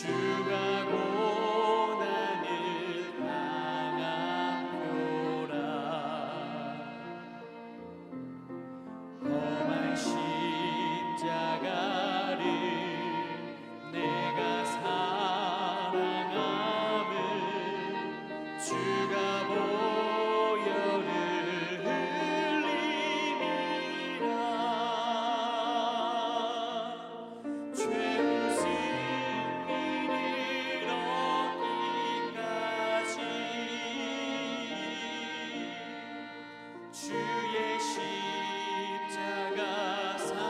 주가 고난을 당하표라. 험한 십자가를 내가 사랑함을 주가 보혈을 흘림이라. 죄무 승리를 얻기까지 주의 십자가 사랑하리.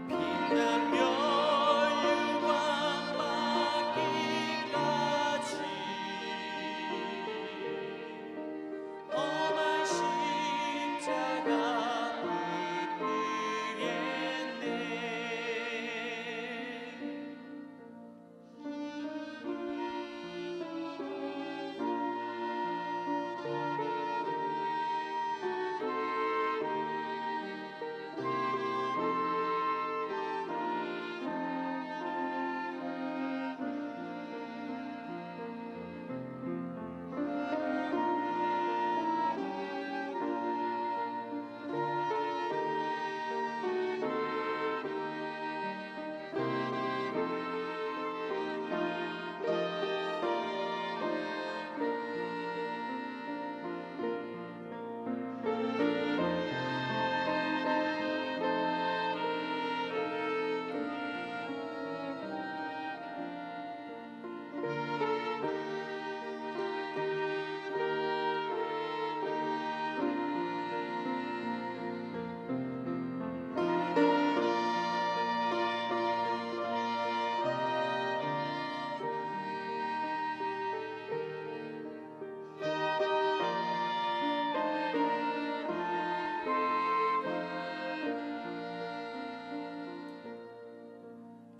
빛나며 유황 받기까지 험한 십자가 붙들겠네.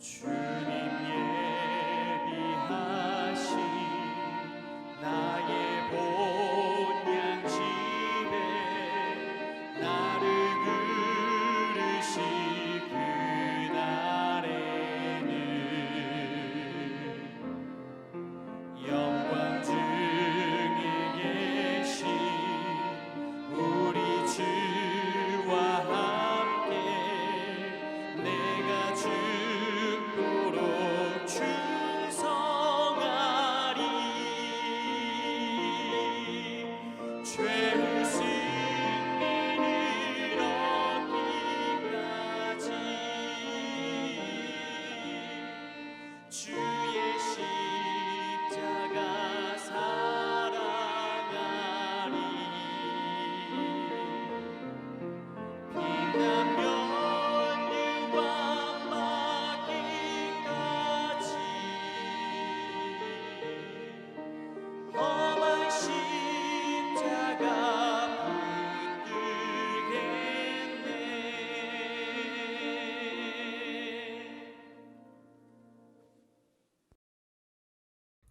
주님 예비하신 나의 본향 집에 나를 부르실 그날에는 영광 중에 계신 우리 주와 함께 내가 죽도록 충성하리. 죄의 승리를 얻기까지 주의 십자가 사랑하리. 빛나며 유황 받기까지 험한 십자가 붙들겠네.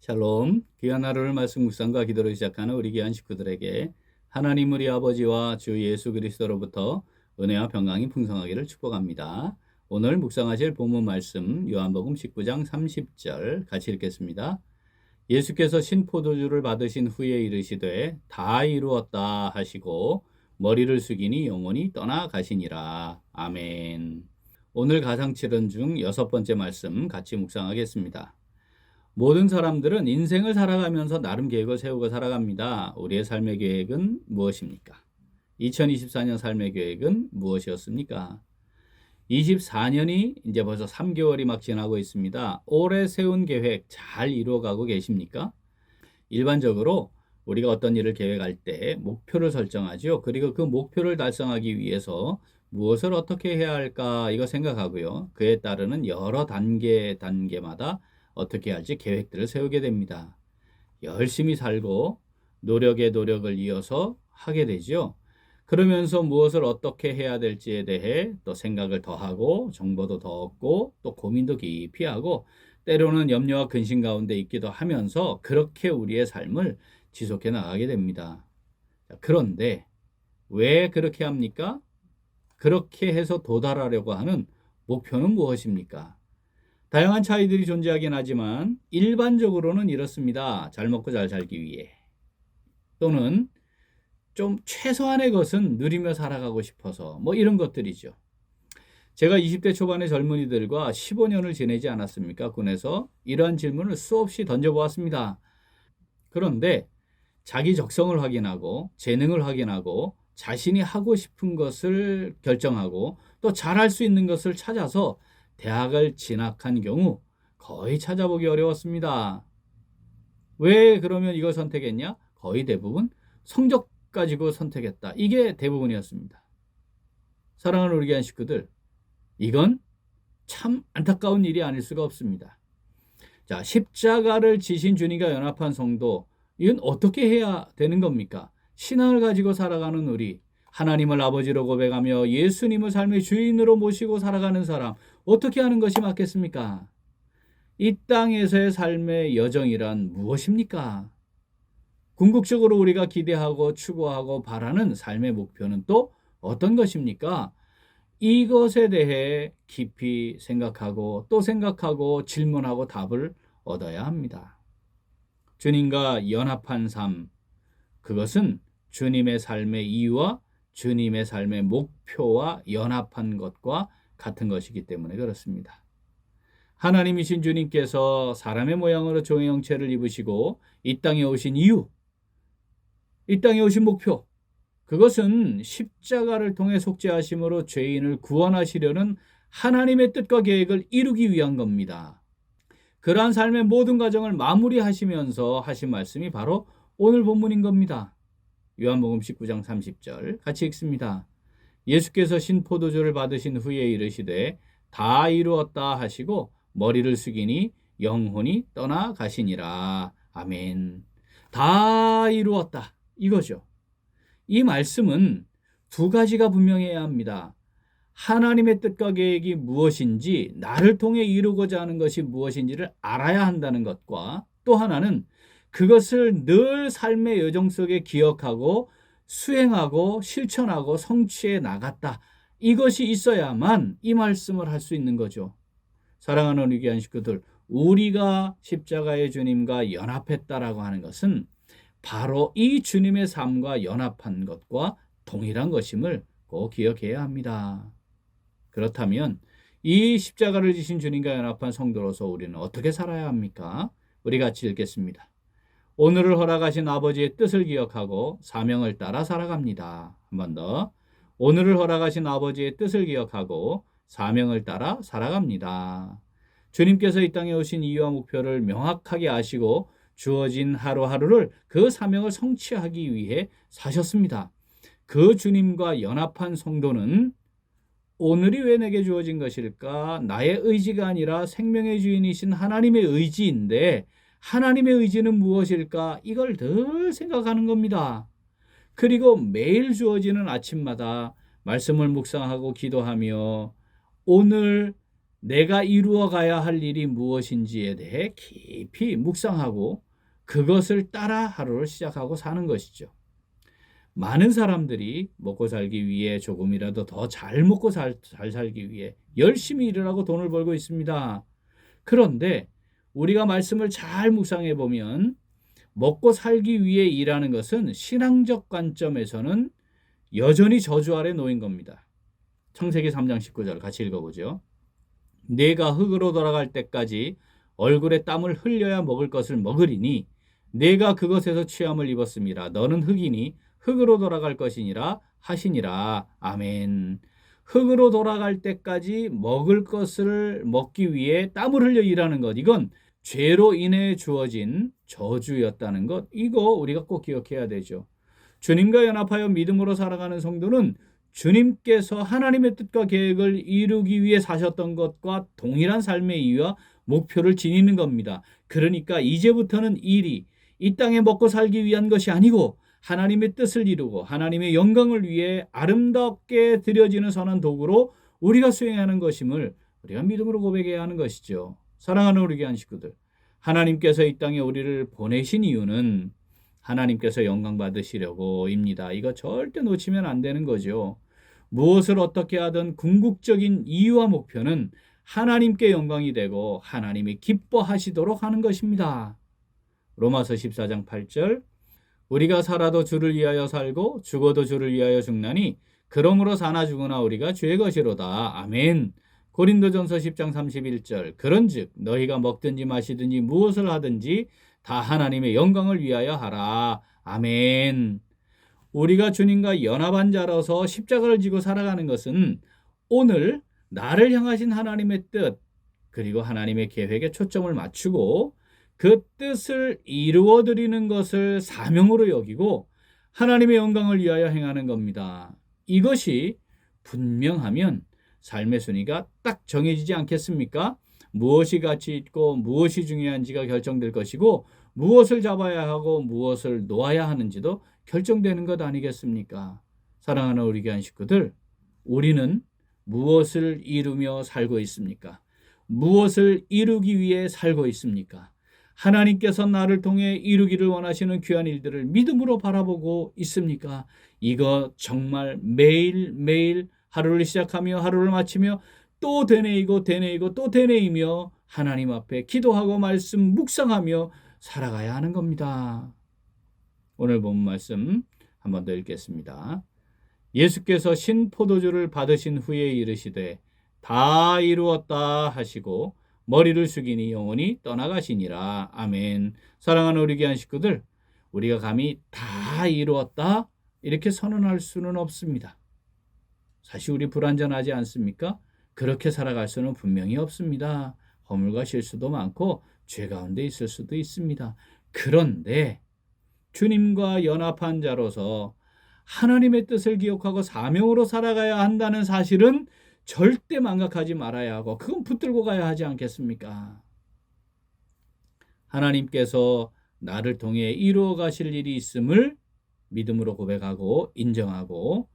샬롬, 귀한 하루를 말씀 묵상과 기도로 시작하는 우리 귀한 식구들에게 하나님 우리 아버지와 주 예수 그리스도로부터 은혜와 평강이 풍성하기를 축복합니다. 오늘 묵상하실 본문 말씀 요한복음 19장 30절 같이 읽겠습니다. 예수께서 신포도주를 받으신 후에 이르시되 다 이루었다 하시고 머리를 숙이니 영혼이 떠나가시니라. 아멘. 오늘 가상칠언 중 6번째 말씀 같이 묵상하겠습니다. 모든 사람들은 인생을 살아가면서 나름 계획을 세우고 살아갑니다. 우리의 삶의 계획은 무엇입니까? 2024년 삶의 계획은 무엇이었습니까? 24년이 이제 벌써 3개월이 막 지나고 있습니다. 올해 세운 계획 잘 이루어가고 계십니까? 일반적으로 우리가 어떤 일을 계획할 때 목표를 설정하죠. 그리고 그 목표를 달성하기 위해서 무엇을 어떻게 해야 할까 이거 생각하고요. 그에 따르는 여러 단계마다 어떻게 할지 계획들을 세우게 됩니다. 열심히 살고 노력에 노력을 이어서 하게 되죠. 그러면서 무엇을 어떻게 해야 될지에 대해 또 생각을 더 하고 정보도 더 얻고 또 고민도 깊이 하고 때로는 염려와 근심 가운데 있기도 하면서 그렇게 우리의 삶을 지속해 나가게 됩니다. 그런데 왜 그렇게 합니까? 그렇게 해서 도달하려고 하는 목표는 무엇입니까? 다양한 차이들이 존재하긴 하지만 일반적으로는 이렇습니다. 잘 먹고 잘 살기 위해. 또는 좀 최소한의 것은 누리며 살아가고 싶어서 뭐 이런 것들이죠. 제가 20대 초반의 젊은이들과 15년을 지내지 않았습니까? 군에서 이러한 질문을 수없이 던져보았습니다. 그런데 자기 적성을 확인하고 재능을 확인하고 자신이 하고 싶은 것을 결정하고 또 잘할 수 있는 것을 찾아서 대학을 진학한 경우 거의 찾아보기 어려웠습니다. 왜 그러면 이걸 선택했냐? 거의 대부분 성적 가지고 선택했다. 이게 대부분이었습니다. 사랑하는 우리 교회 식구들, 이건 참 안타까운 일이 아닐 수가 없습니다. 자, 십자가를 지신 주님과 연합한 성도, 이건 어떻게 해야 되는 겁니까? 신앙을 가지고 살아가는 우리, 하나님을 아버지로 고백하며 예수님을 삶의 주인으로 모시고 살아가는 사람, 어떻게 하는 것이 맞겠습니까? 이 땅에서의 삶의 여정이란 무엇입니까? 궁극적으로 우리가 기대하고 추구하고 바라는 삶의 목표는 또 어떤 것입니까? 이것에 대해 깊이 생각하고 또 생각하고 질문하고 답을 얻어야 합니다. 주님과 연합한 삶, 그것은 주님의 삶의 이유와 주님의 삶의 목표와 연합한 것과 같은 것이기 때문에 그렇습니다. 하나님이신 주님께서 사람의 모양으로 종의 형체를 입으시고 이 땅에 오신 이유, 이 땅에 오신 목표, 그것은 십자가를 통해 속죄하심으로 죄인을 구원하시려는 하나님의 뜻과 계획을 이루기 위한 겁니다. 그러한 삶의 모든 과정을 마무리하시면서 하신 말씀이 바로 오늘 본문인 겁니다. 요한복음 19장 30절 같이 읽습니다. 예수께서 신포도주를 받으신 후에 이르시되 다 이루었다 하시고 머리를 숙이니 영혼이 떠나가시니라. 아멘. 다 이루었다. 이거죠. 이 말씀은 두 가지가 분명해야 합니다. 하나님의 뜻과 계획이 무엇인지, 나를 통해 이루고자 하는 것이 무엇인지를 알아야 한다는 것과 또 하나는 그것을 늘 삶의 여정 속에 기억하고 수행하고 실천하고 성취해 나갔다. 이것이 있어야만 이 말씀을 할 수 있는 거죠. 사랑하는 우리 귀한 식구들, 우리가 십자가의 주님과 연합했다라고 하는 것은 바로 이 주님의 삶과 연합한 것과 동일한 것임을 꼭 기억해야 합니다. 그렇다면 이 십자가를 지신 주님과 연합한 성도로서 우리는 어떻게 살아야 합니까? 우리 같이 읽겠습니다. 오늘을 허락하신 아버지의 뜻을 기억하고 사명을 따라 살아갑니다. 한 번 더. 오늘을 허락하신 아버지의 뜻을 기억하고 사명을 따라 살아갑니다. 주님께서 이 땅에 오신 이유와 목표를 명확하게 아시고 주어진 하루하루를 그 사명을 성취하기 위해 사셨습니다. 그 주님과 연합한 성도는 오늘이 왜 내게 주어진 것일까? 나의 의지가 아니라 생명의 주인이신 하나님의 의지인데 하나님의 의지는 무엇일까? 이걸 늘 생각하는 겁니다. 그리고 매일 주어지는 아침마다 말씀을 묵상하고 기도하며 오늘 내가 이루어 가야 할 일이 무엇인지에 대해 깊이 묵상하고 그것을 따라 하루를 시작하고 사는 것이죠. 많은 사람들이 먹고 살기 위해 조금이라도 더 잘 먹고 잘 살기 위해 열심히 일을 하고 돈을 벌고 있습니다. 그런데 우리가 말씀을 잘 묵상해 보면 먹고 살기 위해 일하는 것은 신앙적 관점에서는 여전히 저주 아래 놓인 겁니다. 창세기 3장 19절 같이 읽어보죠. 내가 흙으로 돌아갈 때까지 얼굴에 땀을 흘려야 먹을 것을 먹으리니 내가 그것에서 취함을 입었음이라. 너는 흙이니 흙으로 돌아갈 것이니라 하시니라. 아멘. 흙으로 돌아갈 때까지 먹을 것을 먹기 위해 땀을 흘려 일하는 것, 이건 죄로 인해 주어진 저주였다는 것, 이거 우리가 꼭 기억해야 되죠. 주님과 연합하여 믿음으로 살아가는 성도는 주님께서 하나님의 뜻과 계획을 이루기 위해 사셨던 것과 동일한 삶의 이유와 목표를 지니는 겁니다. 그러니까 이제부터는 일이 이 땅에 먹고 살기 위한 것이 아니고 하나님의 뜻을 이루고 하나님의 영광을 위해 아름답게 드려지는 선한 도구로 우리가 수행하는 것임을 우리가 믿음으로 고백해야 하는 것이죠. 사랑하는 우리 귀한 식구들, 하나님께서 이 땅에 우리를 보내신 이유는 하나님께서 영광 받으시려고입니다. 이거 절대 놓치면 안 되는 거죠. 무엇을 어떻게 하든 궁극적인 이유와 목표는 하나님께 영광이 되고 하나님이 기뻐하시도록 하는 것입니다. 로마서 14장 8절 우리가 살아도 주를 위하여 살고 죽어도 주를 위하여 죽나니 그러므로 사나 죽으나 우리가 주의 것이로다. 아멘. 고린도전서 10장 31절 그런즉 너희가 먹든지 마시든지 무엇을 하든지 다 하나님의 영광을 위하여 하라. 아멘. 우리가 주님과 연합한 자로서 십자가를 지고 살아가는 것은 오늘 나를 향하신 하나님의 뜻 그리고 하나님의 계획에 초점을 맞추고 그 뜻을 이루어드리는 것을 사명으로 여기고 하나님의 영광을 위하여 행하는 겁니다. 이것이 분명하면 삶의 순위가 딱 정해지지 않겠습니까? 무엇이 가치 있고 무엇이 중요한지가 결정될 것이고 무엇을 잡아야 하고 무엇을 놓아야 하는지도 결정되는 것 아니겠습니까? 사랑하는 우리 교회 식구들, 우리는 무엇을 이루며 살고 있습니까? 무엇을 이루기 위해 살고 있습니까? 하나님께서 나를 통해 이루기를 원하시는 귀한 일들을 믿음으로 바라보고 있습니까? 이거 정말 매일매일 하루를 시작하며 하루를 마치며 또 되뇌이고 또 되뇌이며 하나님 앞에 기도하고 말씀 묵상하며 살아가야 하는 겁니다. 오늘 본 말씀 한 번 더 읽겠습니다. 예수께서 신포도주를 받으신 후에 이르시되 다 이루었다 하시고 머리를 숙이니 영원히 떠나가시니라. 아멘. 사랑하는 우리 귀한 식구들, 우리가 감히 다 이루었다 이렇게 선언할 수는 없습니다. 사실 우리 불완전하지 않습니까? 그렇게 살아갈 수는 분명히 없습니다. 허물과 실수도 많고 죄 가운데 있을 수도 있습니다. 그런데 주님과 연합한 자로서 하나님의 뜻을 기억하고 사명으로 살아가야 한다는 사실은 절대 망각하지 말아야 하고 그건 붙들고 가야 하지 않겠습니까? 하나님께서 나를 통해 이루어 가실 일이 있음을 믿음으로 고백하고 인정하고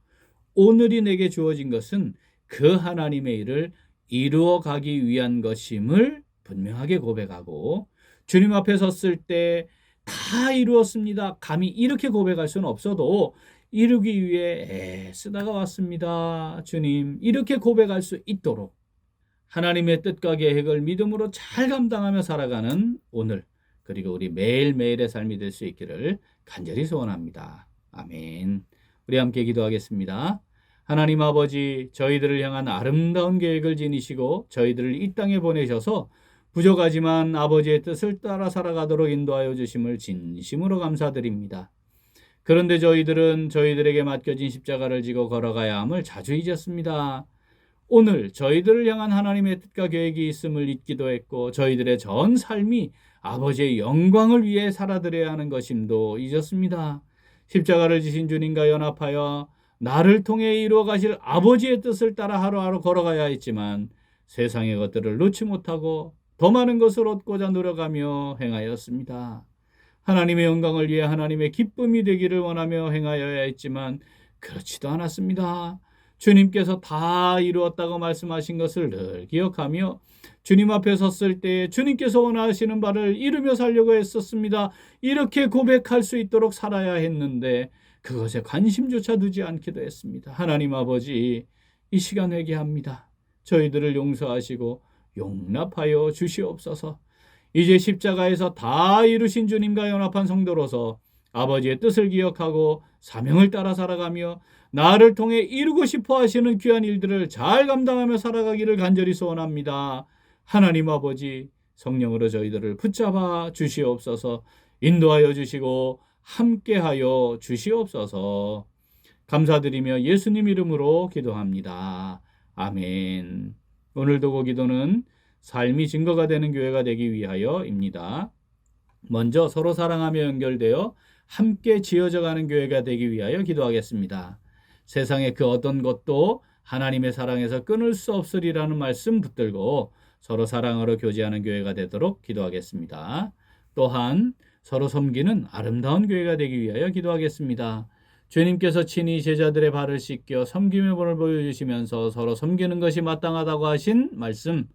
오늘이 내게 주어진 것은 그 하나님의 일을 이루어 가기 위한 것임을 분명하게 고백하고 주님 앞에 섰을 때 다 이루었습니다. 감히 이렇게 고백할 수는 없어도 이루기 위해 애쓰다가 왔습니다. 주님, 이렇게 고백할 수 있도록 하나님의 뜻과 계획을 믿음으로 잘 감당하며 살아가는 오늘 그리고 우리 매일매일의 삶이 될 수 있기를 간절히 소원합니다. 아멘. 우리 함께 기도하겠습니다. 하나님 아버지, 저희들을 향한 아름다운 계획을 지니시고 저희들을 이 땅에 보내셔서 부족하지만 아버지의 뜻을 따라 살아가도록 인도하여 주심을 진심으로 감사드립니다. 그런데 저희들은 저희들에게 맡겨진 십자가를 지고 걸어가야 함을 자주 잊었습니다. 오늘 저희들을 향한 하나님의 뜻과 계획이 있음을 잊기도 했고 저희들의 전 삶이 아버지의 영광을 위해 살아드려야 하는 것임도 잊었습니다. 십자가를 지신 주님과 연합하여 나를 통해 이루어 가실 아버지의 뜻을 따라 하루하루 걸어가야 했지만 세상의 것들을 놓지 못하고 더 많은 것을 얻고자 노력하며 행하였습니다. 하나님의 영광을 위해 하나님의 기쁨이 되기를 원하며 행하여야 했지만 그렇지도 않았습니다. 주님께서 다 이루었다고 말씀하신 것을 늘 기억하며 주님 앞에 섰을 때 주님께서 원하시는 바를 이루며 살려고 했었습니다. 이렇게 고백할 수 있도록 살아야 했는데 그것에 관심조차 두지 않기도 했습니다. 하나님 아버지, 이 시간 회개합니다. 저희들을 용서하시고 용납하여 주시옵소서. 이제 십자가에서 다 이루신 주님과 연합한 성도로서 아버지의 뜻을 기억하고 사명을 따라 살아가며 나를 통해 이루고 싶어 하시는 귀한 일들을 잘 감당하며 살아가기를 간절히 소원합니다. 하나님 아버지, 성령으로 저희들을 붙잡아 주시옵소서. 인도하여 주시고 함께하여 주시옵소서. 감사드리며 예수님 이름으로 기도합니다. 아멘. 오늘도 그 기도는 삶이 증거가 되는 교회가 되기 위하여입니다. 먼저 서로 사랑하며 연결되어 함께 지어져가는 교회가 되기 위하여 기도하겠습니다. 세상의 그 어떤 것도 하나님의 사랑에서 끊을 수 없으리라는 말씀 붙들고 서로 사랑으로 교제하는 교회가 되도록 기도하겠습니다. 또한 서로 섬기는 아름다운 교회가 되기 위하여 기도하겠습니다. 주님께서 친히 제자들의 발을 씻겨 섬김의 본을 보여주시면서 서로 섬기는 것이 마땅하다고 하신 말씀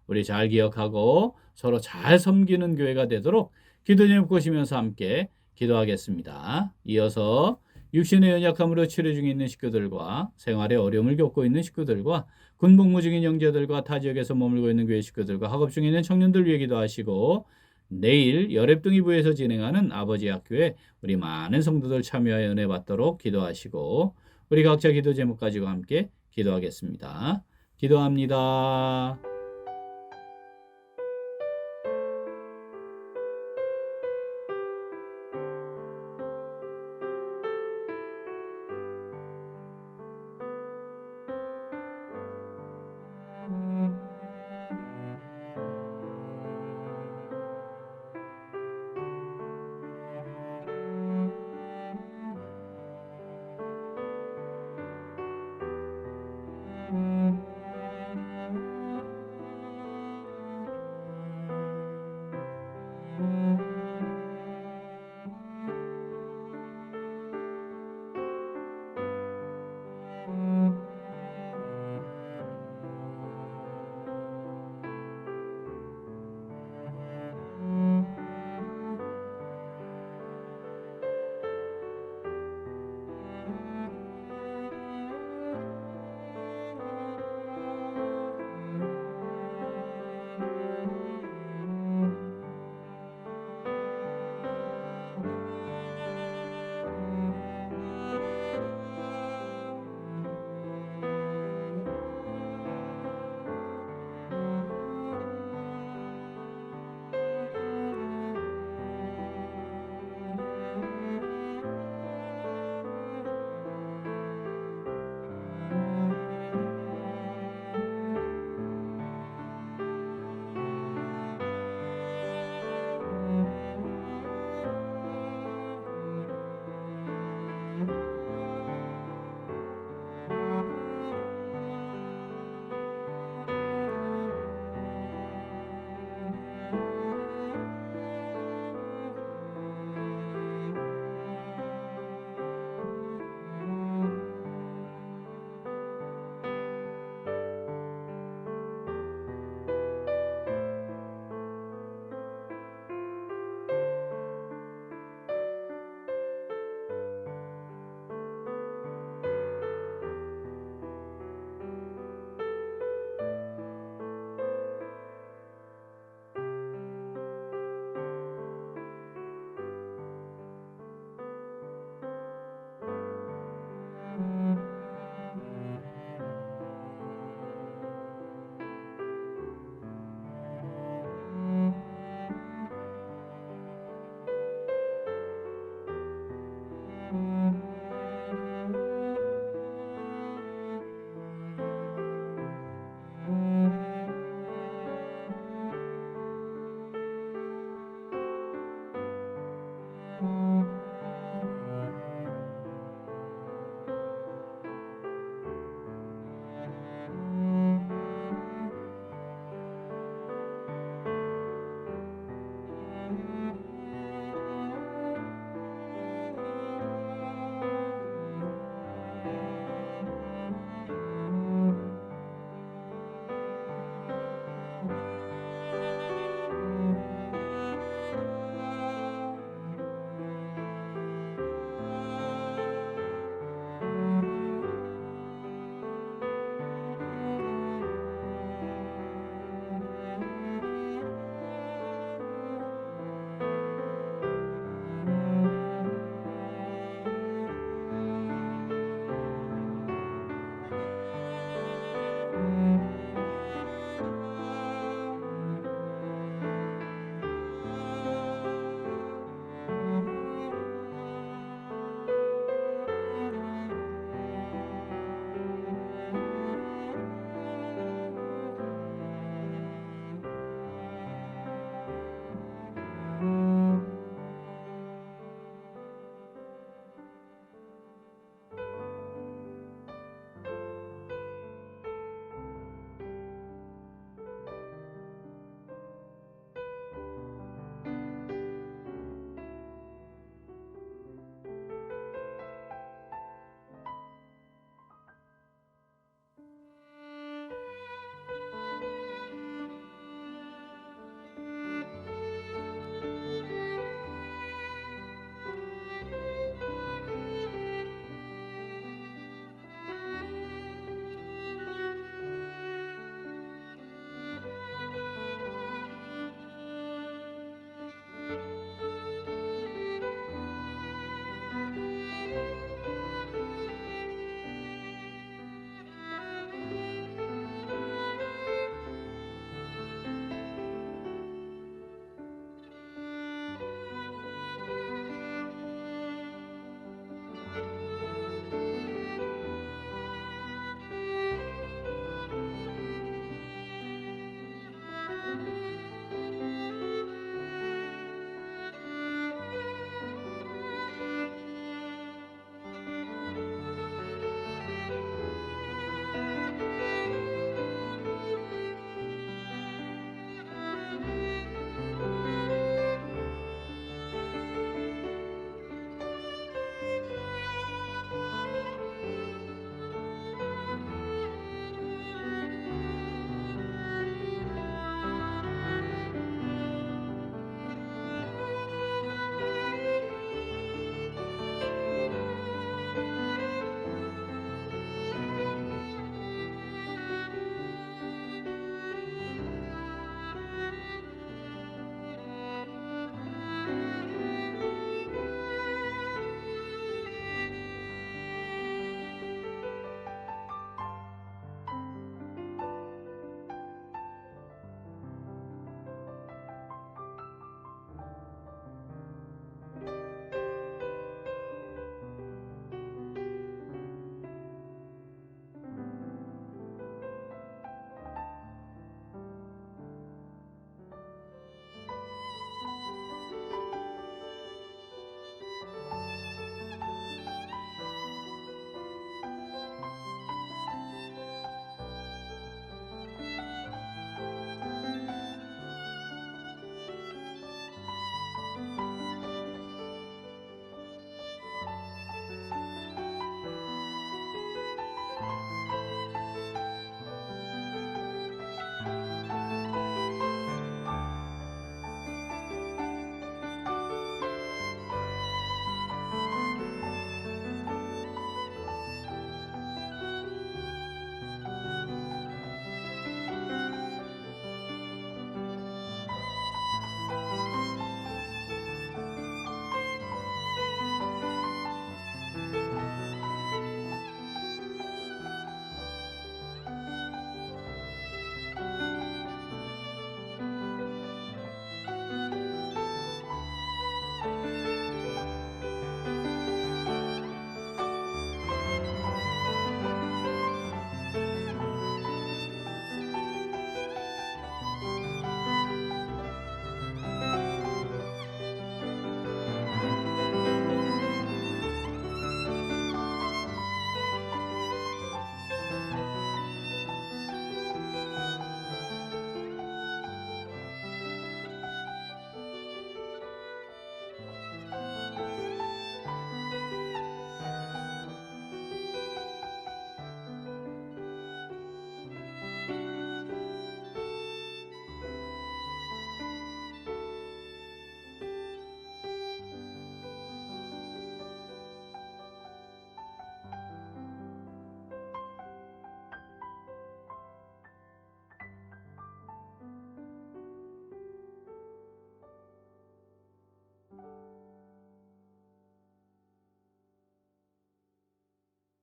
우리 잘 기억하고 서로 잘 섬기는 교회가 되도록 기도 제목 보시면서 함께 기도하겠습니다. 이어서 육신의 연약함으로 치료 중에 있는 식구들과 생활에 어려움을 겪고 있는 식구들과 군복무 중인 형제들과 타 지역에서 머물고 있는 교회 식구들과 학업 중에 있는 청년들 위해 기도하시고 내일 여랩둥이부에서 진행하는 아버지 학교에 우리 많은 성도들 참여하여 은혜 받도록 기도하시고 우리 각자 기도 제목 가지고 함께 기도하겠습니다. 기도합니다.